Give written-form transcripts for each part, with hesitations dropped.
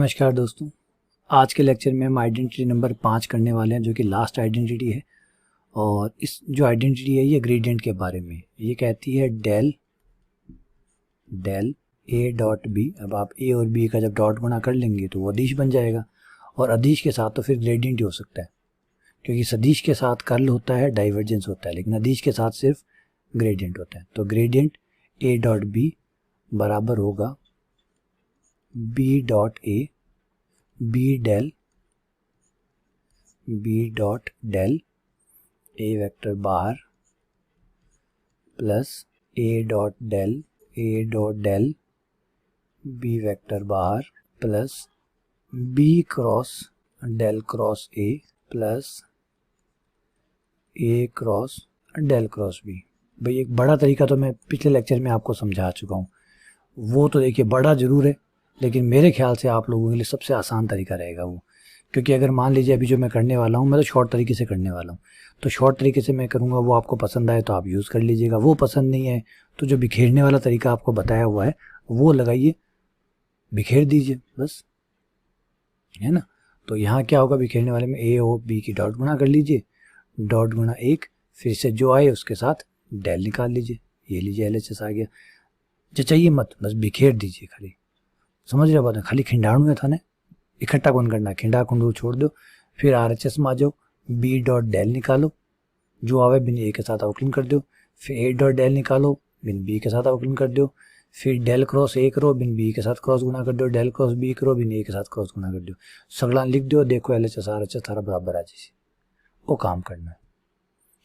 नमस्कार दोस्तों, आज के लेक्चर में हम आइडेंटिटी नंबर 5 करने वाले हैं जो कि लास्ट आइडेंटिटी है। और इस जो आइडेंटिटी है ये ग्रेडियंट के बारे में। ये कहती है डेल ए डॉट बी। अब आप ए और बी का जब डॉट गुणा कर लेंगे तो वो अदिश बन जाएगा, और अदिश के साथ तो फिर ग्रेडियंट ही हो सकता है, क्योंकि सदिश के साथ कर्ल होता है, डाइवर्जेंस होता है, लेकिन अदिश के साथ सिर्फ ग्रेडियंट होता है। तो ग्रेडियंट ए डॉट बी बराबर होगा B dot A B dot del A vector बाहर plus A dot del B vector बाहर plus B cross del cross A plus A cross del cross B. भाई एक बड़ा तरीका तो मैं पिछले लेक्चर में आपको समझा चुका हूँ, वो तो देखिए बड़ा ज़रूर है, लेकिन मेरे ख्याल से आप लोगों के लिए सबसे आसान तरीका रहेगा वो। क्योंकि अगर मान लीजिए अभी जो मैं करने वाला हूँ मैं तो शॉर्ट तरीके से करने वाला हूँ, तो शॉर्ट तरीके से मैं करूँगा, वो आपको पसंद आए तो आप यूज़ कर लीजिएगा, वो पसंद नहीं है तो जो बिखेरने वाला तरीका आपको बताया हुआ है वो लगाइए, बिखेर दीजिए बस, है ना। तो यहाँ क्या होगा, बिखेरने वाले में ए और बी की डॉट गुणा कर लीजिए, डॉट गुणा एक, फिर से जो आए उसके साथ डेल निकाल लीजिए, ये लीजिए LHS आ गया। चाहिए मत, बस बिखेर दीजिए खाली, समझ रहे बात है। खाली खिंडाणु है था ना, इकट्ठा कौन करना, खिंडा खुंडू छोड़ दो, फिर RHS में आ जाओ, बी डॉट डेल निकालो, जो आवे बिन ए के साथ अवकलन कर दो, फिर ए डॉट डेल निकालो, बिन बी के साथ अवकलन कर दो, फिर डेल क्रॉस ए करो, बिन बी के साथ क्रॉस गुना कर दो, डेल क्रॉस बी करो, बिन ए के साथ क्रॉस गुना कर दो, सगला लिख दो, देखो LHS RHS सारा बराबर आ जाए, वो काम करना है,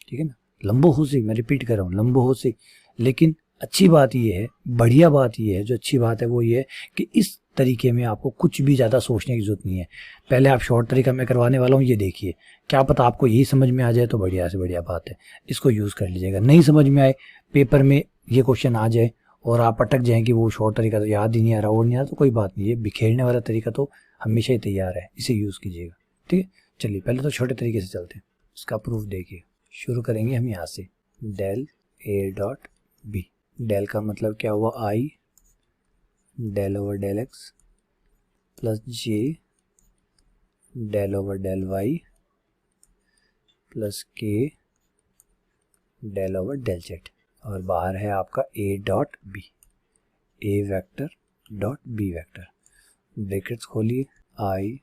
ठीक है ना। लंबो हो सी, मैं रिपीट कर रहा हूँ, लंबो हो सी। लेकिन अच्छी बात ये है, बढ़िया बात ये है, जो अच्छी बात है वो ये है कि इस तरीके में आपको कुछ भी ज़्यादा सोचने की जरूरत नहीं है। पहले आप शॉर्ट तरीका मैं करवाने वाला हूँ, ये देखिए, क्या पता आपको यही समझ में आ जाए तो बढ़िया से बढ़िया बात है, इसको यूज़ कर लीजिएगा। नहीं समझ में आए, पेपर में ये क्वेश्चन आ जाए और आप अटक जाएँ कि वो शॉर्ट तरीका तो याद ही नहीं आ रहा, और नहीं आ रहा, तो कोई बात नहीं है, बिखेरने वाला तरीका तो हमेशा ही तैयार है, इसे यूज़ कीजिएगा, ठीक है। चलिए पहले तो छोटे तरीके से चलते हैं, इसका प्रूफ देखिए। शुरू करेंगे हम यहाँ से, डेल ए डॉट बी। डेल का मतलब क्या हुआ, I del over del X plus J del over del Y plus K del over del Z, और बाहर है आपका A dot B, A vector dot B vector. Brackets खोलिए, I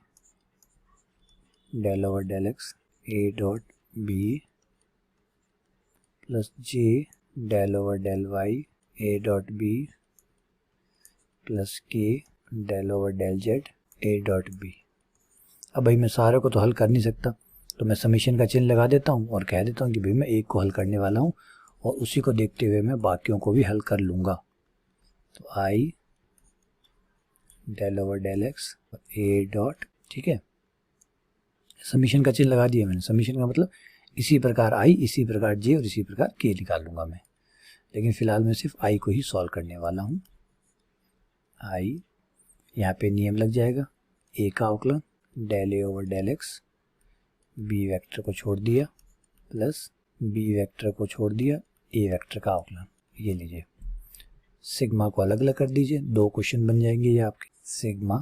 del over del X A dot B plus J del over del Y A dot B plus K del over del Z A dot B. अब भाई मैं सारे को तो हल कर नहीं सकता, तो मैं समीशन का चिन्ह लगा देता हूँ और कह देता हूँ कि भाई मैं एक को हल करने वाला हूँ और उसी को देखते हुए मैं बाकियों को भी हल कर लूँगा। तो I del over del X A dot, ठीक है, समीशन का चिन्ह लगा दिया मैंने। समीशन का मतलब इसी प्रकार आई, इसी प्रकार जे और इसी प्रकार के निकाल लूँगा मैं, लेकिन फिलहाल मैं सिर्फ आई को ही सॉल्व करने वाला हूँ। आई, यहाँ पे नियम लग जाएगा, ए का अवकलन del A over del X, B vector को छोड़ दिया प्लस बी वेक्टर को छोड़ दिया, ए वेक्टर का अवकलन, ये लीजिए। सिग्मा को अलग अलग कर दीजिए, दो क्वेश्चन बन जाएंगे ये आपके। सिग्मा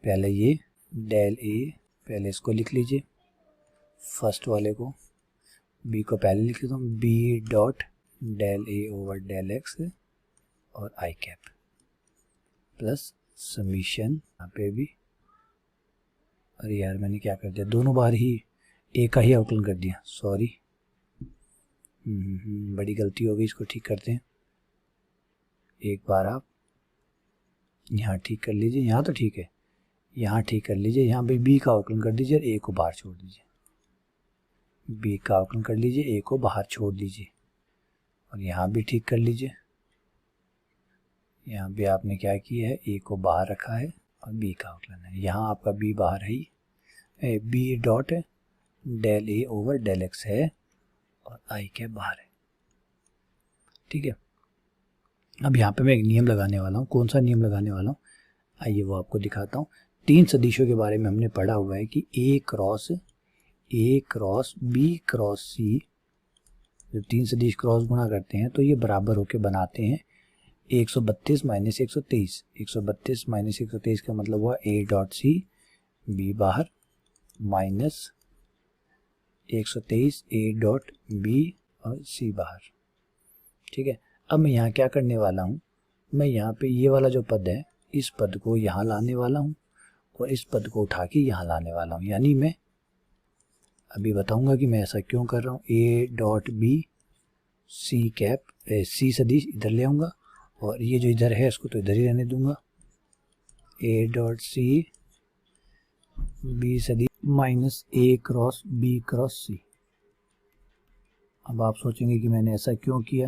पहले ये डेल ए, पहले इसको लिख लीजिए, फर्स्ट वाले को, बी को पहले लिख लेता हूँ, B dot del A over del x और आई कैप प्लस समीशन, यहाँ पे भी, अरे यार मैंने क्या कर दिया, दोनों बार ही ए का ही अवकलन कर दिया, सॉरी, बड़ी गलती हो गई, इसको ठीक करते हैं। एक बार आप यहाँ ठीक कर लीजिए, यहाँ तो ठीक है, यहाँ ठीक कर लीजिए, यहाँ पे बी का अवकलन कर दीजिए और ए को बाहर छोड़ दीजिए, बी का अवकलन कर लीजिए, ए को बाहर छोड़ दीजिए, और यहाँ भी ठीक कर लीजिए। यहाँ भी आपने क्या किया है, ए को बाहर रखा है और बी का अवकलन है, यहाँ आपका बी बाहर है ही, B dot del A over del X है और आई के बाहर है, ठीक है। अब यहाँ पे मैं एक नियम लगाने वाला हूँ, कौन सा नियम लगाने वाला हूँ, आइए वो आपको दिखाता हूँ। तीन सदिशों के बारे में हमने पढ़ा हुआ है कि ए क्रॉस बी क्रॉस सी, जब तीन सदिश क्रॉस गुणा करते हैं तो ये बराबर होके बनाते हैं 132 माइनस 123, 132 माइनस 123 का मतलब हुआ ए डॉट सी, बी बाहर, माइनस 123 ए डॉट बी और सी बाहर। ठीक है, अब मैं यहाँ क्या करने वाला हूँ, मैं यहाँ पे ये वाला जो पद है इस पद को यहाँ लाने वाला हूँ और इस पद को उठा के यहाँ लाने वाला हूँ। यानी मैं अभी बताऊंगा कि मैं ऐसा क्यों कर रहा हूँ। A dot B C cap, C सदिश इधर ले आऊँगा और ये जो इधर है इसको तो इधर ही रहने दूंगा। ए डॉट सी बी सदिश minus A cross B cross सी। अब आप सोचेंगे कि मैंने ऐसा क्यों किया,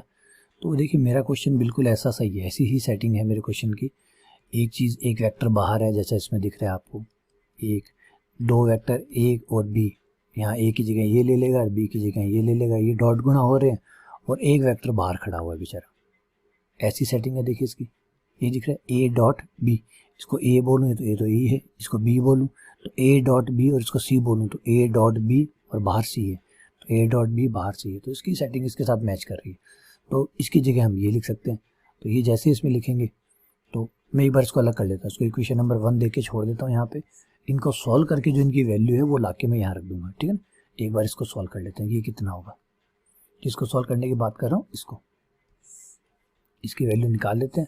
तो देखिए मेरा क्वेश्चन बिल्कुल ऐसा सही है, ऐसी ही सेटिंग है मेरे क्वेश्चन की। एक चीज़, एक वेक्टर बाहर है जैसा इसमें दिख रहा है आपको, एक दो वेक्टर ए और बी, यहाँ ए की जगह ये ले लेगा और बी की जगह ये ले लेगा, ये डॉट गुना हो रहे हैं और एक वेक्टर बाहर खड़ा हुआ है बेचारा। ऐसी सेटिंग है देखिए इसकी, ये दिख रहा है ए डॉट बी, इसको ए बोलूँ तो ए तो ए है, इसको बी बोलूँ तो ए डॉट बी और इसको सी बोलूँ तो ए डॉट बी और बाहर सी है तो ए डॉट बी बाहर सी है, तो इसकी सेटिंग इसके साथ मैच कर रही है। तो इसकी जगह हम ये लिख सकते हैं, तो ये जैसे इसमें लिखेंगे तो मैं एक बार इसको अलग कर लेता हूँ, इसको इक्वेशन नंबर 1 दे के छोड़ देता हूँ यहाँ पे। इनको सॉल्व करके जो इनकी वैल्यू है वो ला के मैं यहाँ रख दूंगा। ठीक है ना, एक बार इसको सॉल्व कर लेते हैं, ये कितना होगा। इसको सॉल्व करने की बात कर रहा हूँ, इसकी वैल्यू निकाल लेते हैं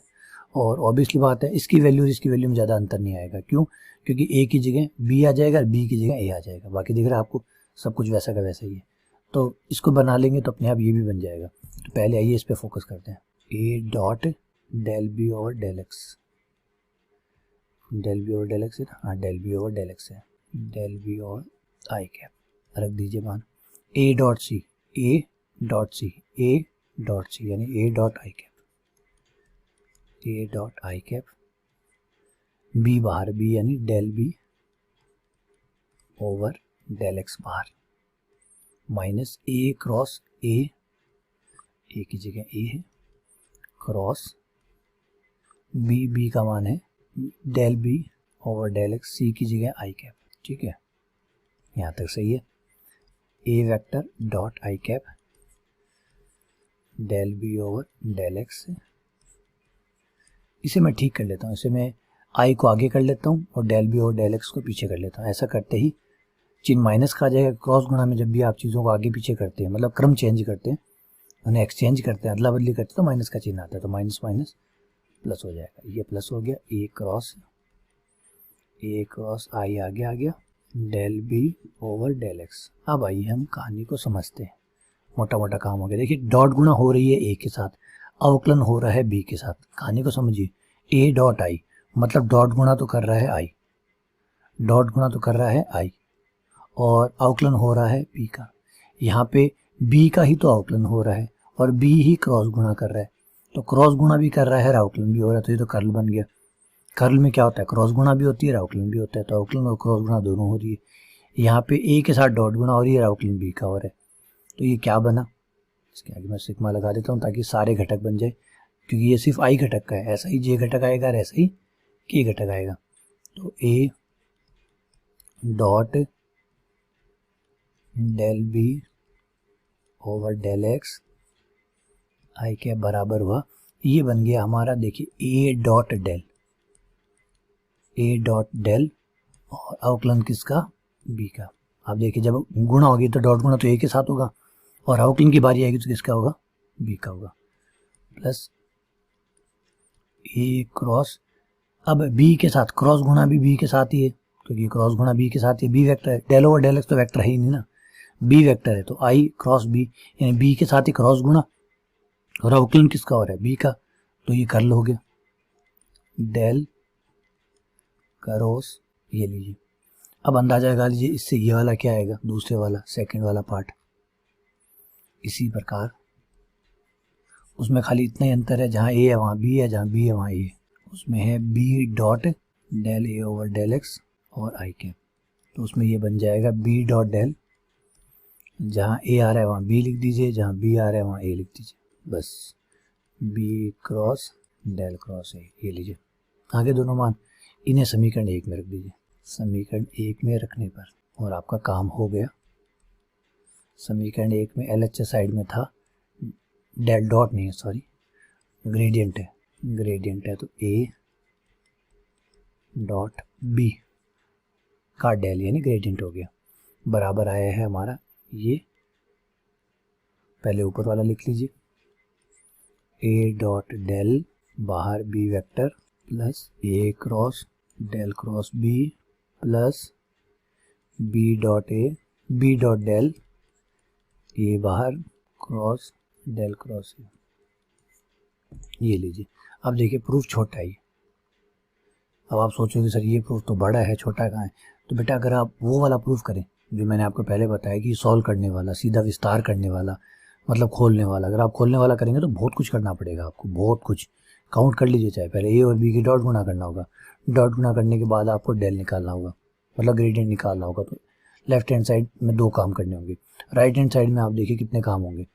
और ऑब्वियसली बात है इसकी वैल्यू और इसकी वैल्यू में ज़्यादा अंतर नहीं आएगा। क्यों? क्योंकि ए की जगह बी आ जाएगा और बी की जगह ए आ जाएगा। बाकी दिख रहा है आपको, सब कुछ वैसा का वैसा ही है। तो इसको बना लेंगे तो अपने आप ये भी बन जाएगा। तो पहले आइए इस पर फोकस करते हैं। A dot del B over del X, del B over del X है ना, हाँ del B over del X है, del B over I cap रख दीजिए मान। A dot C, A dot C, A dot C यानी A dot I cap, A dot I cap, B बाहर, B यानी del B over del X बाहर, minus A cross A, A की जगह ए है, क्रॉस बी, बी का मान है del B over del X, C की जगह आई कैप। ठीक है, यहाँ तक सही है। A vector dot I cap del B over del X, इसे मैं ठीक कर लेता हूँ, इसे मैं आई को आगे कर लेता हूँ और del B over del x को पीछे कर लेता हूँ। ऐसा करते ही चिन्ह माइनस का आ जाएगा। क्रॉस गुणा में जब भी आप चीज़ों को आगे पीछे करते हैं, मतलब क्रम चेंज करते हैं, उन्हें एक्सचेंज करते हैं, अदला बदली करते हैं, तो माइनस का चिन्ह आता है, तो माइनस माइनस प्लस हो जाएगा। ये प्लस हो गया, ए क्रॉस आई आगे आ गया, del B over del x. अब आइए हम कहानी को समझते हैं, मोटा मोटा काम हो गया। देखिए डॉट गुणा हो रही है ए के साथ, अवकलन हो रहा है बी के साथ। कहानी को समझिए, ए डॉट आई मतलब डॉट गुणा तो कर रहा है आई, डॉट गुणा तो कर रहा है आई और अवकलन हो रहा है बी का। यहाँ पे बी का ही तो अवकलन हो रहा है और बी ही क्रॉस गुणा कर रहा है, तो क्रॉस गुणा भी कर रहा है और अवकलन भी हो रहा है, तो ये तो कर्ल बन गया। कर्ल में क्या होता है, क्रॉस गुणा भी होती है और अवकलन भी होता है, तो अवकलन और क्रॉस गुणा दोनों हो रही है। यहाँ पे ए के साथ डॉट गुणा हो रही है और अवकलन बी का हो रहा है, तो ये क्या बना, इसके आगे मैं सिग्मा लगा देता हूँ ताकि सारे घटक बन जाए, क्योंकि ये सिर्फ आई घटक का है। ऐसा ही जे घटक आएगा और ऐसा ही के घटक आएगा। तो A dot del B over del X I के बराबर हुआ, ये बन गया हमारा, देखिए A dot del, A dot del और अवकलन किसका, बी का। आप देखिए जब गुणा होगी तो डॉट गुणा तो ए के साथ होगा और अवकलन की बारी आएगी तो किसका होगा, बी का होगा, प्लस ए क्रॉस, अब बी के साथ क्रॉस गुणा भी बी के साथ ही है, क्योंकि क्रॉस गुणा बी के साथ ही, बी वेक्टर है, डेल ओवर डेल एक्स तो वेक्टर है ही नहीं ना, बी वेक्टर है, तो आई क्रॉस बी यानी बी के साथ ही क्रॉस गुणा और अवकलन किसका हो रहा है, बी का, तो ये कर्ल हो गया डेल क्रॉस, ये लीजिए। अब अंदाजा लगा लीजिए इससे ये वाला क्या आएगा, दूसरे वाला सेकंड वाला पार्ट। इसी प्रकार उसमें खाली इतना ही अंतर है, जहाँ ए है वहाँ बी है, जहाँ बी है वहाँ ए है। उसमें है B dot del A over del x और आई कैप, तो उसमें ये बन जाएगा बी डॉट डेल, जहाँ ए आ रहा है वहाँ बी लिख दीजिए, जहाँ बी आ रहा है वहाँ ए लिख दीजिए, बस B cross del cross A, ये लीजिए। आगे दोनों मान, इन्हें समीकरण 1 में रख दीजिए। समीकरण 1 में रखने पर और आपका काम हो गया। समीकरण 1 में LHS साइड में था, डेल डॉट नहीं है, सॉरी ग्रेडियंट है, ग्रेडियंट है तो ए डॉट बी का डेल यानी ग्रेडियंट हो गया, बराबर आया है हमारा ये, पहले ऊपर वाला लिख लीजिए, ए डॉट डेल बाहर B vector plus A cross del cross B plus B dot A, B dot del A बाहर क्रॉस डेल क्रॉस ए। ये लीजिए। अब देखिए प्रूफ छोटा है। अब आप सोचोगे सर ये प्रूफ तो बड़ा है, छोटा कहाँ है? तो बेटा अगर आप वो वाला प्रूफ करें जो मैंने आपको पहले बताया कि सॉल्व करने वाला, सीधा विस्तार करने वाला, मतलब खोलने वाला, अगर आप खोलने वाला करेंगे तो बहुत कुछ करना पड़ेगा आपको, बहुत कुछ। काउंट कर लीजिए, चाहे पहले ए और बी की डॉट गुना करना होगा, डॉट गुना करने के बाद आपको डेल निकालना होगा, मतलब ग्रेडियंट निकालना होगा। तो लेफ्ट हैंड साइड में 2 काम करने होंगे, राइट हैंड साइड में आप देखिए कितने काम होंगे।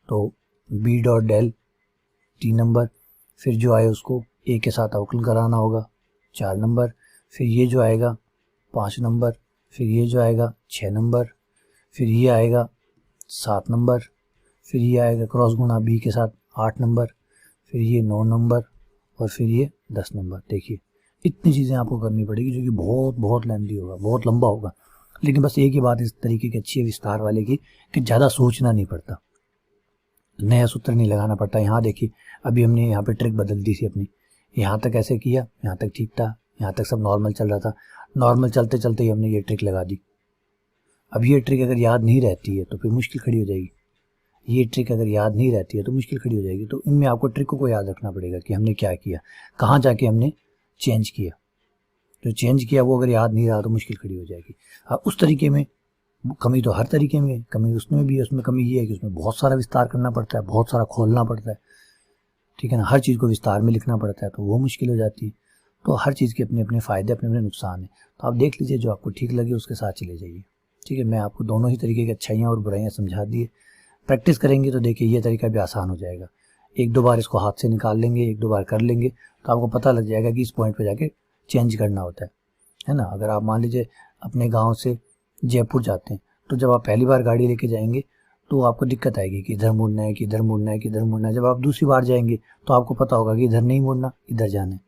तो बी डॉट डेल 3 नंबर, फिर जो आए उसको ए के साथ अवकलन कराना होगा 4 नंबर, फिर ये जो आएगा 5 नंबर, फिर ये जो आएगा 6 नंबर, फिर ये आएगा 7 नंबर, फिर ये आएगा क्रॉस गुना बी के साथ 8 नंबर, फिर ये 9 नंबर और फिर ये 10 नंबर। देखिए इतनी चीज़ें आपको करनी पड़ेगी जो कि बहुत बहुत लेंथी होगा, बहुत लंबा होगा। लेकिन बस एक ही बात इस तरीके की अच्छी है विस्तार वाले की कि ज़्यादा सोचना नहीं पड़ता, नया सूत्र नहीं लगाना पड़ता। यहाँ देखिए अभी हमने यहाँ पे ट्रिक बदल दी थी अपनी, यहाँ तक ऐसे किया, यहाँ तक ठीक था, यहाँ तक सब नॉर्मल चल रहा था, नॉर्मल चलते चलते ही हमने ये ट्रिक लगा दी। अब ये ट्रिक अगर याद नहीं रहती है तो फिर मुश्किल खड़ी हो जाएगी, ये ट्रिक अगर याद नहीं रहती है तो मुश्किल खड़ी हो जाएगी। तो इनमें आपको ट्रिकों को याद रखना पड़ेगा कि हमने क्या किया, कहाँ जाके हमने चेंज किया। जो चेंज किया वो अगर याद नहीं रहा तो मुश्किल खड़ी हो जाएगी। अब उस तरीके में कमी तो हर तरीके में, कमी उसमें भी है, उसमें कमी ये है कि उसमें बहुत सारा विस्तार करना पड़ता है, बहुत सारा खोलना पड़ता है, ठीक है ना, हर चीज़ को विस्तार में लिखना पड़ता है, तो वो मुश्किल हो जाती है। तो हर चीज़ के अपने अपने फ़ायदे, अपने अपने नुकसान हैं। तो आप देख लीजिए जो आपको ठीक लगे उसके साथ चले जाइए, ठीक है। मैं आपको दोनों ही तरीके की अच्छाइयाँ और बुराइयाँ समझा दिए। प्रैक्टिस करेंगे तो देखिए ये तरीका भी आसान हो जाएगा। 1-2 बार इसको हाथ से निकाल लेंगे, 1-2 बार कर लेंगे तो आपको पता लग जाएगा कि इस पॉइंट पे जाके चेंज करना होता है ना। अगर आप मान लीजिए अपने गांव से जयपुर जाते हैं तो जब आप पहली बार गाड़ी लेके जाएंगे तो आपको दिक्कत आएगी कि इधर मुड़ना है, कि इधर मुड़ना है, कि इधर मुड़ना है। जब आप दूसरी बार जाएंगे तो आपको पता होगा कि इधर नहीं मुड़ना, इधर जाना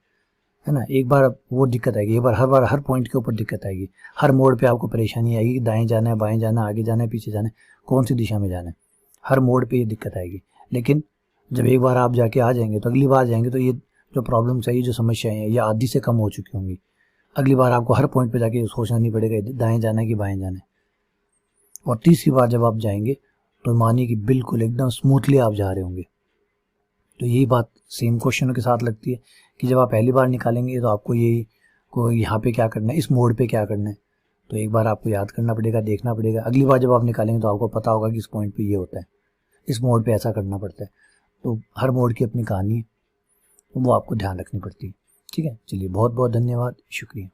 है ना। एक बार वो दिक्कत आएगी, एक बार हर पॉइंट के ऊपर दिक्कत आएगी, हर मोड़ पे आपको परेशानी आएगी कि दाएं जाना है, बाएं जाना है, आगे जाना है, पीछे जाना है, कौन सी दिशा में जाना है, हर मोड़ पे ये दिक्कत आएगी। लेकिन जब एक बार आप जाके आ जाएंगे तो अगली बार जाएंगे तो ये जो प्रॉब्लम्स है, ये जो समस्याएं हैं, ये आधी से कम हो चुकी होंगी। अगली बार आपको हर पॉइंट पे जाके सोचना नहीं पड़ेगा दाएं जाना है कि बाएं जाना है। और तीसरी बार जब आप जाएंगे तो मानिए कि बिल्कुल एकदम स्मूथली आप जा रहे होंगे। तो यही बात सेम क्वेश्चनों के साथ लगती है कि जब आप पहली बार निकालेंगे तो आपको यही को यहाँ पे क्या करना है, इस मोड़ पे क्या करना है, तो एक बार आपको याद करना पड़ेगा, देखना पड़ेगा। अगली बार जब आप निकालेंगे तो आपको पता होगा कि इस पॉइंट पे ये होता है, इस मोड़ पे ऐसा करना पड़ता है। तो हर मोड़ की अपनी कहानी है, तो वो आपको ध्यान रखनी पड़ती है, ठीक है। चलिए बहुत बहुत धन्यवाद, शुक्रिया।